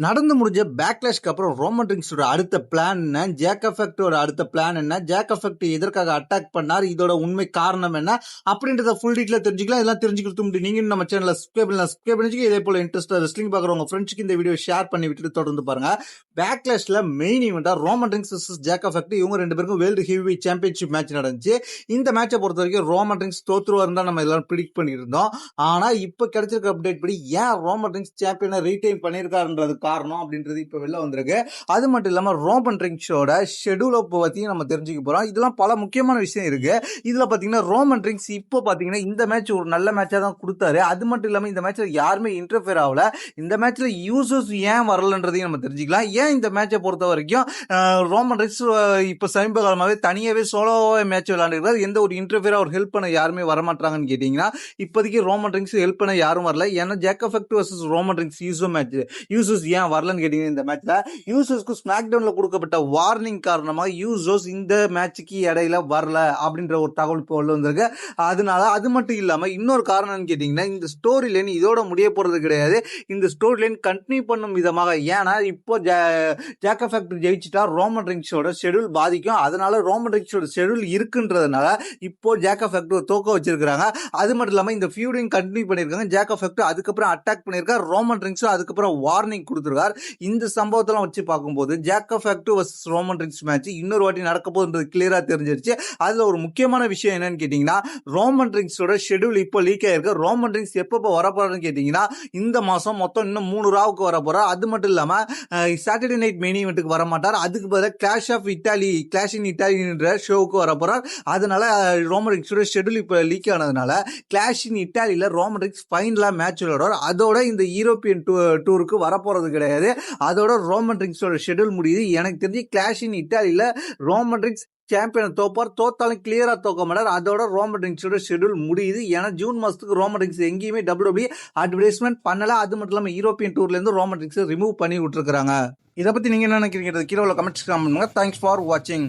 நடந்து முடிஞ்ச பேக்லாஷ்க்கு அப்புறம் ரோமன் ரிங்ஸோட அடுத்த பிளான் என்ன, ஜாக் எஃபெக்டோட அடுத்த பிளான் என்ன, ஜாக் எஃபெக்ட் எதற்காக அட்டாக் பண்ணார், இதோட உண்மை காரணம் என்ன அப்படின்றத ஃபுல் டீட்டெயிலா தெரிஞ்சுக்கலாம். இதெல்லாம் தெரிஞ்சுக்கிறது முன்னாடி நீங்க நம்ம சேனலை சப்ஸ்கிரைப் பண்ணிச்சுக்க. இதே போல இன்ட்ரெஸ்டா ரெஸ்லிங் பார்க்குறவங்க ஃப்ரெண்ட்ஸ்க்கு இந்த வீடியோ ஷேர் பண்ணி விட்டுட்டு தொடர்ந்து பாருங்க. பேக்லாஷ்ல மெயின் ஈவெண்டா Roman Reigns vs Jack effect இவங்க ரெண்டு பேருக்கும் வேர்ல்டு ஹெவி சாம்பியன்ஷிப் மேட்ச் நடந்துச்சு. இந்த மேட்சை பொறுத்த வரைக்கும் ரோமன் ரிங்ஸ் தோத்துருவாருன்னு தான் நம்ம எல்லாரும் ப்ரிடிக்ட் பண்ணியிருந்தோம். ஆனா இப்ப கிடைச்சிருக்க அப்டேட் படி ஏன் ரோமன் ரிங்ஸ் சாம்பியனை ரீடைன் பண்ணியிருக்காருன்றது காரணம் அப்படின்றது இப்ப வெளில வந்திருக்கு. அது மட்டும் இல்லாம ரோமன் ரிங்ஸோட ஷெட்யூலை பத்தியும் நம்ம தெரிஞ்சுக்க போறோம். இதெல்லாம் பல முக்கியமான விஷயம் இருக்கு. இதுல பாத்தீங்கன்னா ரோமன் ரிங்ஸ் இப்போ பாத்தீங்கன்னா இந்த மேட்ச் ஒரு நல்ல மேட்சா தான் கொடுத்தாரு. அது மட்டும் இல்லாம இந்த மேட்ச்ல யாருமே இன்டர்ஃபியர் ஆகல. இந்த மேட்ச்ல யூசர்ஸ் ஏன் வரலன்றதையும் நம்ம தெரிஞ்சுக்கலாம். ஏன் இந்த மேட்சை பொறுத்த வரைக்கும் ரோமன் ரிங்ஸ் இப்ப சமீப காலமாவே தனியாவே சோலோவாவே மேட்ச் விளையாண்டுருக்காரு. எந்த ஒரு இன்டர்ஃபியரா ஒரு ஹெல்ப் பண்ண யாருமே வரமாட்டாங்கன்னு கேட்டீங்கன்னா இப்போதைக்கு ரோமன் ரிங்ஸ் ஹெல்ப் பண்ண யாரும் வரல. ஏன்னா Jack Effect versus Roman Reigns users ஏன் வரலன்னு கேட்டீங்கன்னா இந்த மேட்ச்ல யூசர்ஸ்க்கு ஸ்மாக் டவுன்ல கொடுக்கப்பட்ட வார்னிங் காரணமாக யூசர்ஸ் இந்த மேட்சுக்கு இடையில வரல அப்படின்ற ஒரு தகவல் இப்போ உள்ள வந்திருக்கு. அதனால அது மட்டும் இல்லாம இன்னொரு காரணம்னு கேட்டீங்கன்னா இந்த ஸ்டோரி லைன் இதோட முடிய போறது கிடையாது. இந்த ஸ்டோரி லைன் கண்டினியூ பண்ணும் விதமாக, ஏன்னா இப்போ ஜாக் எஃபெக்ட் ஜெயிச்சுட்டா ரோமன் ரிங்ஸோட ஷெட்யூல் பாதிக்கும். அதனால ரோமன் ரிங்ஸோட ஷெட்யூல் இருக்குன்றதுனால இப்போ ஜாக் எஃபெக்ட் தோக்க வச்சிருக்காங்க. அது மட்டும் இல்லாம இந்த ஃபியூடிங் கண்டினியூ பண்ணிருக்காங்க. ஜாக் எஃபெக்ட் அதுக்கப்புறம் அட்டாக் பண்ணிருக்காரு. ரோமன் ரிங்ஸும் அதுக்கப்புறம் வார்னிங் கொடுத்திருக்காரு. இந்த சம்பவத்தெல்லாம் வச்சு பார்க்கும்போது Jack Effect versus Roman Reigns match இன்னொரு வாட்டி நடக்க போகுதுன்றது கிளியரா தெரிஞ்சிருச்சு. அதுல ஒரு முக்கியமான விஷயம் என்னன்னு கேட்டீங்கன்னா ரோமன் ரிங்ஸோட ஷெட்யூல் இப்போ லீக் ஆயிருக்கு. ரோமன் ரிங்ஸ் எப்போ வரப்போறாருன்னு கேட்டீங்கன்னா இந்த மாசம் மொத்தம் இன்னும் 3 ராவுக்கு வர போறார். அது மட்டும் இல்லாம சாட்டர்டே நைட் மெயின் ஈவென்ட்டுக்கு வர மாட்டார். அதுக்கு பதிலாக கிளாஷ் இன் இட்டாலின்ற ஷோவுக்கு வர போறார். அதனால ரோமன் ரிங்ஸோட ஷெட்யூல் இப்போ லீக் ஆனதுனால கிளாஷ் இன் இட்டாலியில ரோமன் ரிங்ஸ் ஃபைனலா மேட்ச் விளையாடுவார். அதோட இந்த யூரோப்பியன் டூருக்கு வரப்போறது கிடையாது. அதோட ரோமன் ரிங்ஸோட ஷெட்யூல் முடியுது. எனக்கு தெரிஞ்சு கிளாஷ் இன் இட்டாலியில ரோமன் ரிங்ஸ் சாம்பியன் தோப்பார். தோத்தாலும் கிளியரா தோக்க மாட்டார். அதோட ரோமன் ரிங்ஸோட ஷெட்யூல் முடியுது. ஏன்னா ஜூன் மாசத்துக்கு ரோமன் ரிங்ஸ் எங்கேயுமே WWE அட்வர்டைஸ்மெண்ட் பண்ணல. அது மட்டும் இல்லாம யூரோப்பியன் டூர்ல இருந்து ரோமன் ரிங்ஸ் ரிமூவ் பண்ணி விட்டுருக்காங்க. இதை பத்தி நீங்க என்ன நினைக்கிறீங்க? கீழே உள்ள கமெண்ட்ஸ் பண்ணுங்க. தேங்க்ஸ் ஃபார் வாட்சிங்.